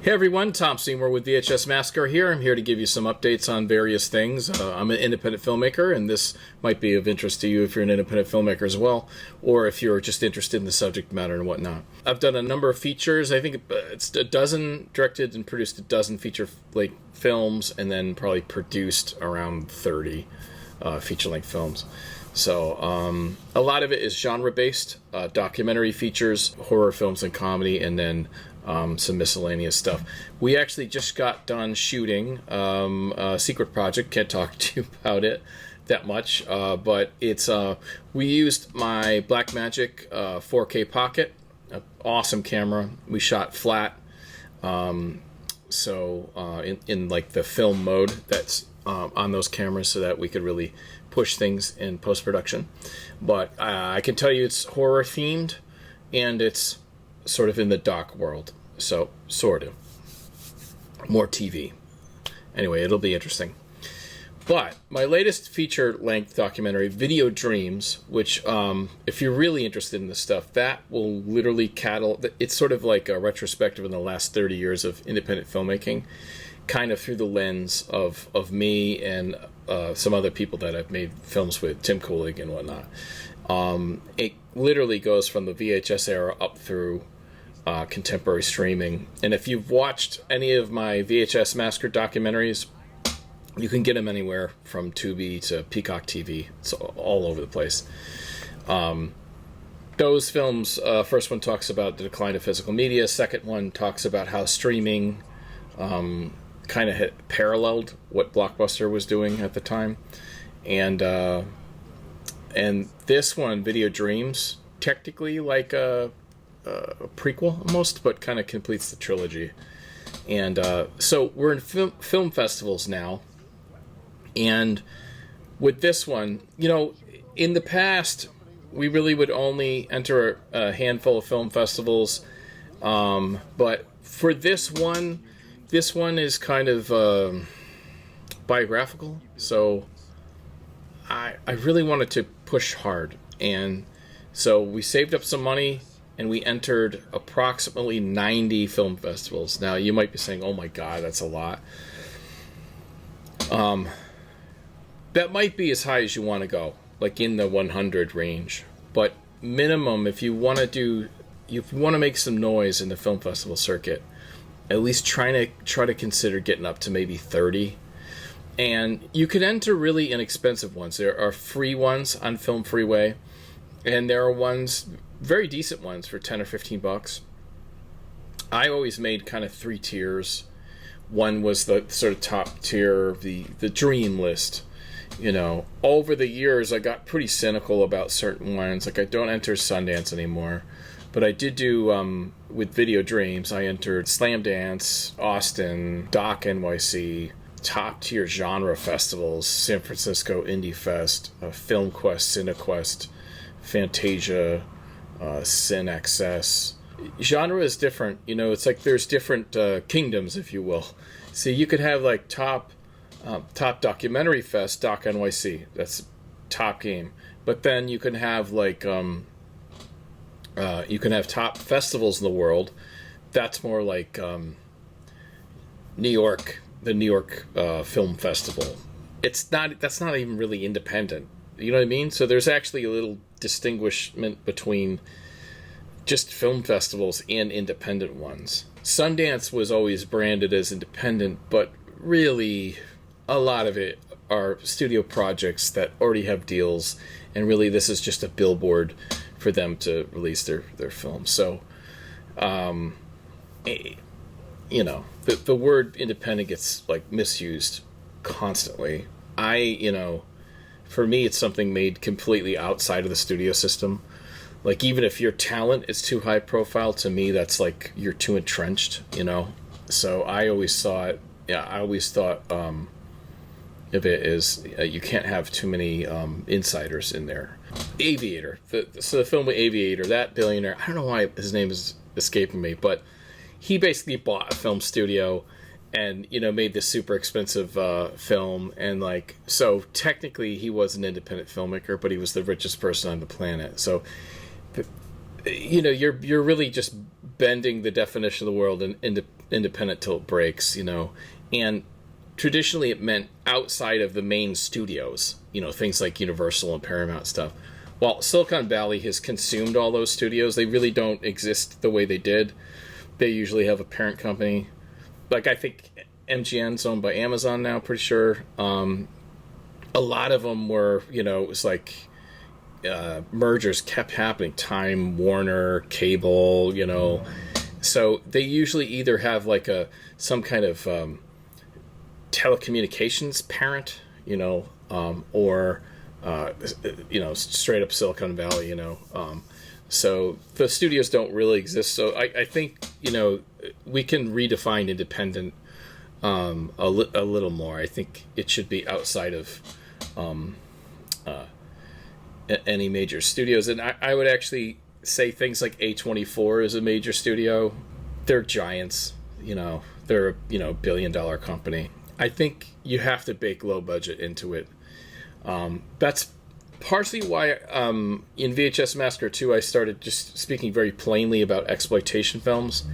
Hey everyone, Tom Seymour with VHS Massacre here. I'm here to give you some updates on various things. I'm an independent filmmaker, and this might be of interest to you if you're an independent filmmaker as well, or if you're just interested in the subject matter and whatnot. I've done a number of features. I think it's a dozen, directed and produced a dozen feature-length films, and then probably produced around 30 feature-length films. So a lot of it is genre-based, documentary features, horror films and comedy, and then some miscellaneous stuff. We actually just got done shooting a secret project. Can't talk to you about it that much, but it's we used my Blackmagic 4K Pocket, an awesome camera. We shot flat, so in like the film mode that's on those cameras, so that we could really push things in post-production. But I can tell you it's horror themed, and it's sort of in the dark world, so sort of more TV. Anyway, it'll be interesting. But my latest feature-length documentary, Video Dreams, which if you're really interested in this stuff, that will literally it's sort of like a retrospective in the last 30 years of independent filmmaking, kind of through the lens of me and some other people that I've made films with, Tim Coolig and whatnot. It literally goes from the VHS era up through contemporary streaming. And if you've watched any of my VHS Massacre documentaries, you can get them anywhere from Tubi to Peacock TV. It's all over the place. Those films, first one talks about the decline of physical media. Second one talks about how streaming kind of paralleled what Blockbuster was doing at the time. And this one, Video Dreams, technically like a prequel almost, but kind of completes the trilogy. And so we're in film festivals now, and with this one, you know, in the past we really would only enter a handful of film festivals, but for this one is kind of biographical, so I really wanted to push hard, and so we saved up some money and we entered approximately 90 film festivals. Now, you might be saying, oh my God, that's a lot. That might be as high as you want to go, like in the 100 range. But minimum, if you want to make some noise in the film festival circuit, at least try to consider getting up to maybe 30. And you could enter really inexpensive ones. There are free ones on Film Freeway, and there are ones, very decent ones, for 10 or 15 bucks. I always made kind of three tiers. One was the sort of top tier, the dream list. You know, over the years I got pretty cynical about certain ones. Like, I don't enter Sundance anymore, but I did do with Video Dreams, I entered Slamdance, Austin, Doc NYC, top tier genre festivals, San Francisco Indie Fest, Film Quest, CineQuest, Fantasia, CineXS. Genre is different, you know. It's like there's different kingdoms, if you will. See, you could have like top documentary fest, Doc NYC. That's top game. But then you can have like you can have top festivals in the world. That's more like New York, the New York Film Festival. That's not even really independent. You know what I mean? So there's actually a little distinguishment between just film festivals and independent ones. Sundance was always branded as independent, but really a lot of it are studio projects that already have deals, and really this is just a billboard for them to release their films. So you know, the word independent gets like misused constantly. For me, it's something made completely outside of the studio system. Like, even if your talent is too high profile, to me, that's like you're too entrenched, you know? So I always thought of it as you can't have too many insiders in there. Aviator. So the film Aviator, that billionaire, I don't know why his name is escaping me, but he basically bought a film studio and, you know, made this super expensive film. And like, so technically he was an independent filmmaker, but he was the richest person on the planet. So, you know, you're really just bending the definition of the world independent till it breaks, and traditionally it meant outside of the main studios, things like Universal and Paramount stuff. While Silicon Valley has consumed all those studios, they really don't exist the way they did. They usually have a parent company. Like, I think MGM's owned by Amazon now, pretty sure. A lot of them were, it was like mergers kept happening. Time Warner, cable, So they usually either have like some kind of telecommunications parent, or straight up Silicon Valley, so the studios don't really exist. So I think, we can redefine independent a little more. I think it should be outside of any major studios. And I would actually say things like A24 is a major studio. They're giants, they're a billion-dollar company. I think you have to bake low budget into it. That's partially why in VHS Massacre 2 I started just speaking very plainly about exploitation films,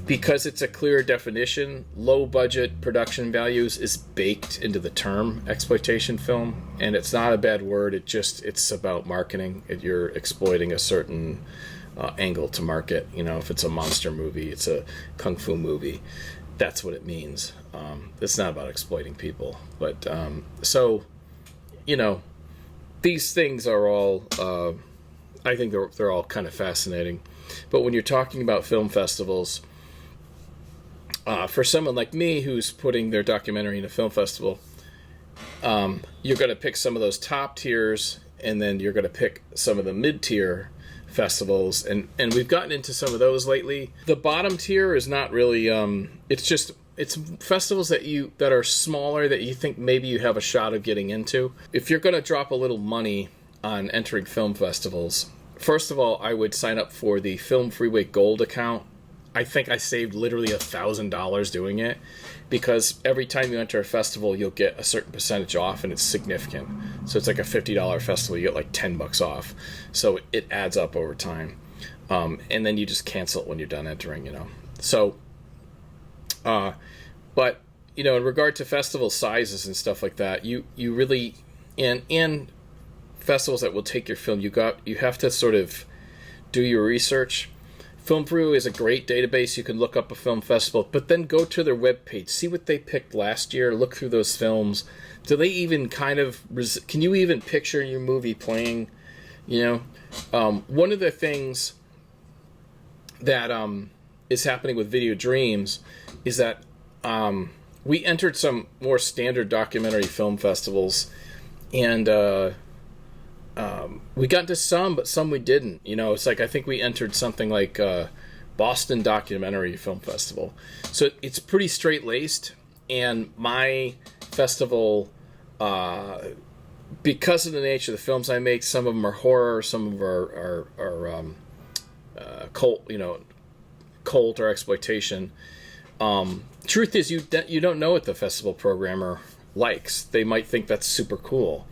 because it's a clear definition. Low budget production values is baked into the term exploitation film, and it's not a bad word. It's about marketing. You're exploiting a certain angle to market. If it's a monster movie, it's a kung fu movie, that's what it means. It's not about exploiting people. But these things are all, I think they're all kind of fascinating. But when you're talking about film festivals, for someone like me who's putting their documentary in a film festival, you're going to pick some of those top tiers, and then you're going to pick some of the mid-tier festivals, and we've gotten into some of those lately. The bottom tier is not really, it's festivals that are smaller, that you think maybe you have a shot of getting into. If you're going to drop a little money on entering film festivals, first of all, I would sign up for the Film Freeway Gold account. I think I saved literally $1,000 doing it, because every time you enter a festival, you'll get a certain percentage off, and it's significant. So it's like a $50 festival, you get like $10 off. So it adds up over time. And then you just cancel it when you're done entering, So, but, in regard to festival sizes and stuff like that, you really, and festivals that will take your film, you have to sort of do your research. Film Freeway is a great database. You can look up a film festival, but then go to their webpage, see what they picked last year, look through those films. Do they even kind of, can you even picture your movie playing? One of the things that is happening with Video Dreams is that we entered some more standard documentary film festivals, and we got into some, but some we didn't. It's like, I think we entered something like Boston Documentary Film Festival. So it's pretty straight-laced, and my festival, because of the nature of the films I make, some of them are horror, some of them are cult or exploitation. Truth is, you don't know what the festival programmer likes. They might think that's super cool.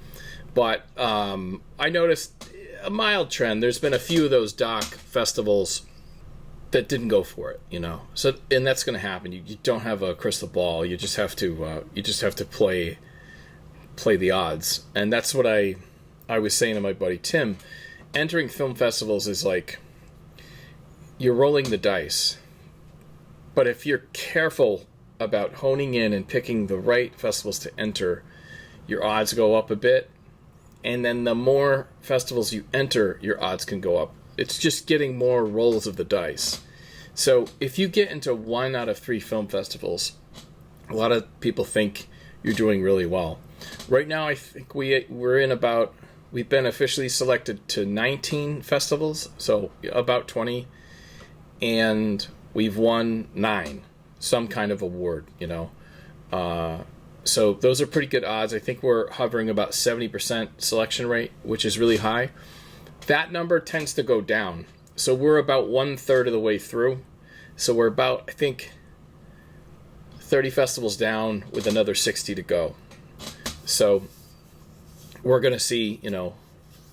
But I noticed a mild trend. There's been a few of those doc festivals that didn't go for it, So, and that's going to happen. You don't have a crystal ball. You just have to play the odds. And that's what I was saying to my buddy Tim. Entering film festivals is like you're rolling the dice. But if you're careful about honing in and picking the right festivals to enter, your odds go up a bit. And then the more festivals you enter, your odds can go up. It's just getting more rolls of the dice. So if you get into 1 out of 3 film festivals, a lot of people think you're doing really well. Right now, I think we've been officially selected to 19 festivals, so about 20, and we've won 9, some kind of award, So those are pretty good odds. I think we're hovering about 70% selection rate, which is really high. That number tends to go down. So we're about 1/3 of the way through. So we're about, I think, 30 festivals down with another 60 to go. So we're going to see,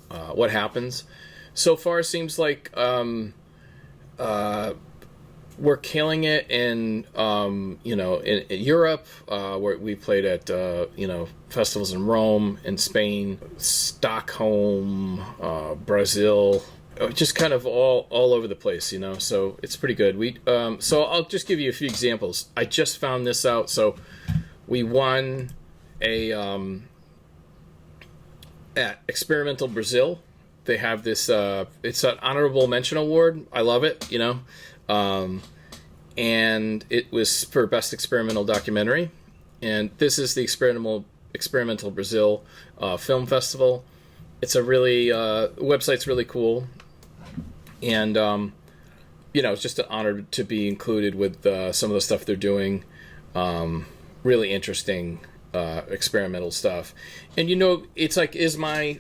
what happens. So far, it seems like we're killing it in in Europe, where we played at festivals in Rome, in Spain, Stockholm, Brazil, just kind of all over the place, so it's pretty good. So I'll just give you a few examples. I just found this out. So we won a at Experimental Brazil. They have this it's an honorable mention award. I love it, and it was for best experimental documentary, and this is the Experimental Brazil Film Festival. It's a really website's really cool, and it's just an honor to be included with some of the stuff they're doing. Really interesting experimental stuff, and it's like, is my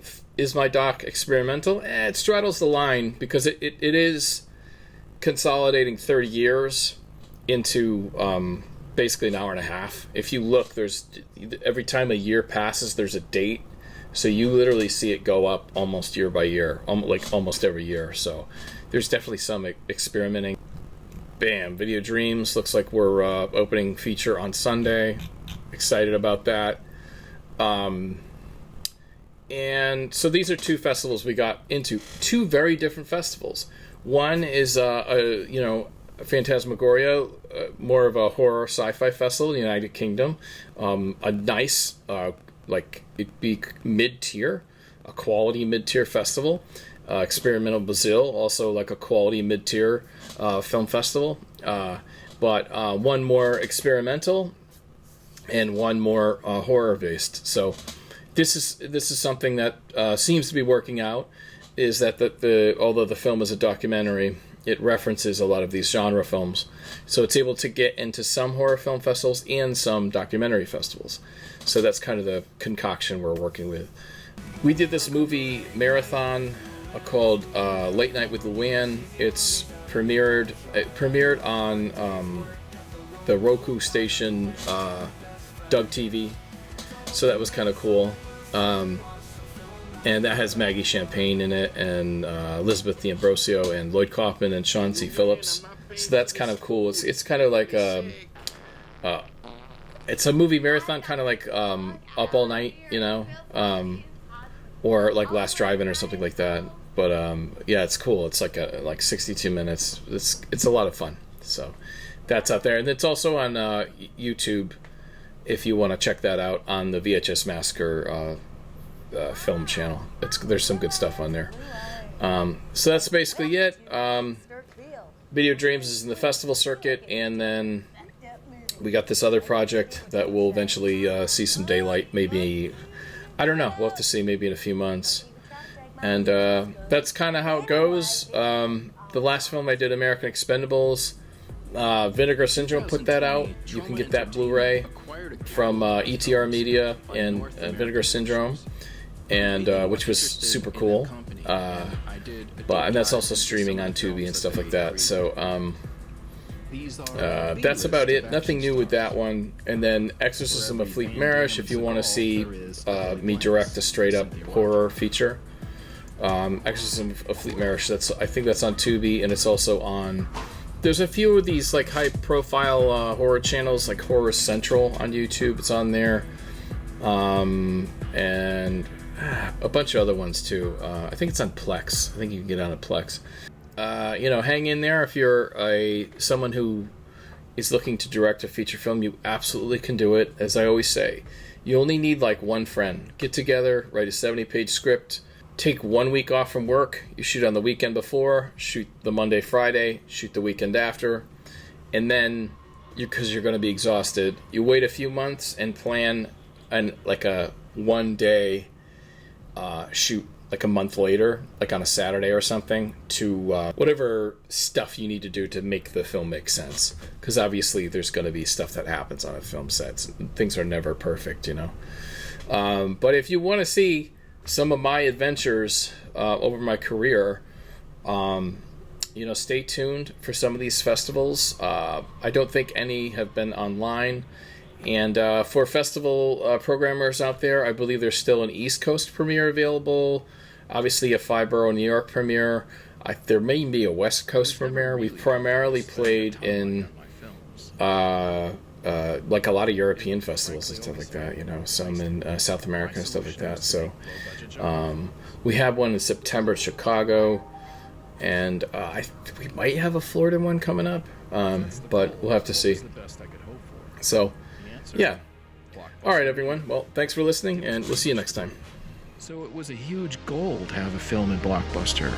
doc experimental? It straddles the line, because it is consolidating 30 years into basically an hour and a half. If you look, there's every time a year passes, there's a date, so you literally see it go up almost year by year, like almost every year. So there's definitely some experimenting. Bam, Video Dreams looks like we're opening feature on Sunday. Excited about that. And so these are two festivals we got into. Two very different festivals. One is Phantasmagoria, more of a horror sci-fi festival in the United Kingdom. A nice, like, it'd be mid-tier, a quality mid-tier festival. Experimental Brazil, also like a quality mid-tier film festival. But one more experimental and one more horror-based. So this is something that seems to be working out, is that although the film is a documentary, it references a lot of these genre films. So it's able to get into some horror film festivals and some documentary festivals. So that's kind of the concoction we're working with. We did this movie marathon called Late Night with Luann. It premiered on the Roku station, Doug TV. So that was kind of cool. And that has Maggie Champagne in it, and Elizabeth D'Ambrosio, and Lloyd Kaufman, and Sean C. Phillips. So that's kind of cool. It's kind of like it's a movie marathon, kind of like Up All Night, or like Last Drive-In or something like that. But yeah, it's cool. It's like 62 minutes. It's a lot of fun. So that's out there, and it's also on YouTube if you want to check that out, on the VHS Massacre film channel. There's some good stuff on there. So that's basically it. Video Dreams is in the festival circuit, and then we got this other project that will eventually see some daylight. Maybe, I don't know. We'll have to see. Maybe in a few months. And that's kind of how it goes. The last film I did, American Expendables, Vinegar Syndrome put that out. You can get that Blu-ray from ETR Media and Vinegar Syndrome, and which was super cool. And that's also streaming on Tubi and stuff like that. So that's about it. Nothing new with that one. And then Exorcism of Fleet Marriage, if you want to see me direct a straight up horror feature. Exorcism of Fleet Marriage, I think that's on Tubi, and it's also on... There's a few of these like high profile horror channels, like Horror Central on YouTube. It's on there. And a bunch of other ones too. I think it's on Plex. I think you can get on a Plex. Hang in there if you're someone who is looking to direct a feature film. You absolutely can do it. As I always say, you only need like one friend. Get together, write a 70-page script. Take 1 week off from work. You shoot on the weekend before, shoot the Monday, Friday, shoot the weekend after, and then because you're going to be exhausted, you wait a few months and plan like a 1 day shoot, like a month later, like on a Saturday or something, to whatever stuff you need to do to make the film make sense. Because obviously there's going to be stuff that happens on a film set. Things are never perfect, But if you want to see some of my adventures over my career, stay tuned for some of these festivals. I don't think any have been online. And for festival programmers out there, I believe there's still an East Coast premiere available. Obviously a 5-borough New York premiere. There may be a West Coast premiere. We've primarily played in like a lot of European festivals and stuff like that, you know, some in South America and stuff like that. So we have one in September in Chicago, and we might have a Florida one coming up, but we'll have to see. So, yeah. All right, everyone. Well, thanks for listening, and we'll see you next time. So it was a huge goal to have a film in Blockbuster,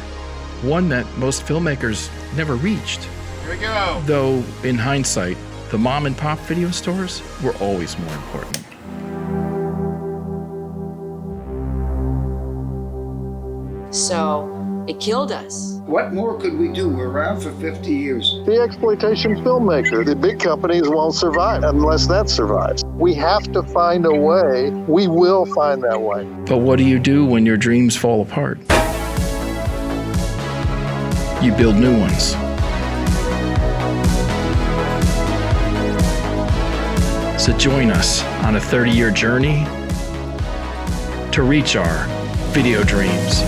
one that most filmmakers never reached. Here we go. Though, in hindsight, the mom and pop video stores were always more important. So it killed us. What more could we do? We're around for 50 years. The exploitation filmmaker, the big companies won't survive unless that survives. We have to find a way. We will find that way. But what do you do when your dreams fall apart? You build new ones. So join us on a 30-year journey to reach our video dreams.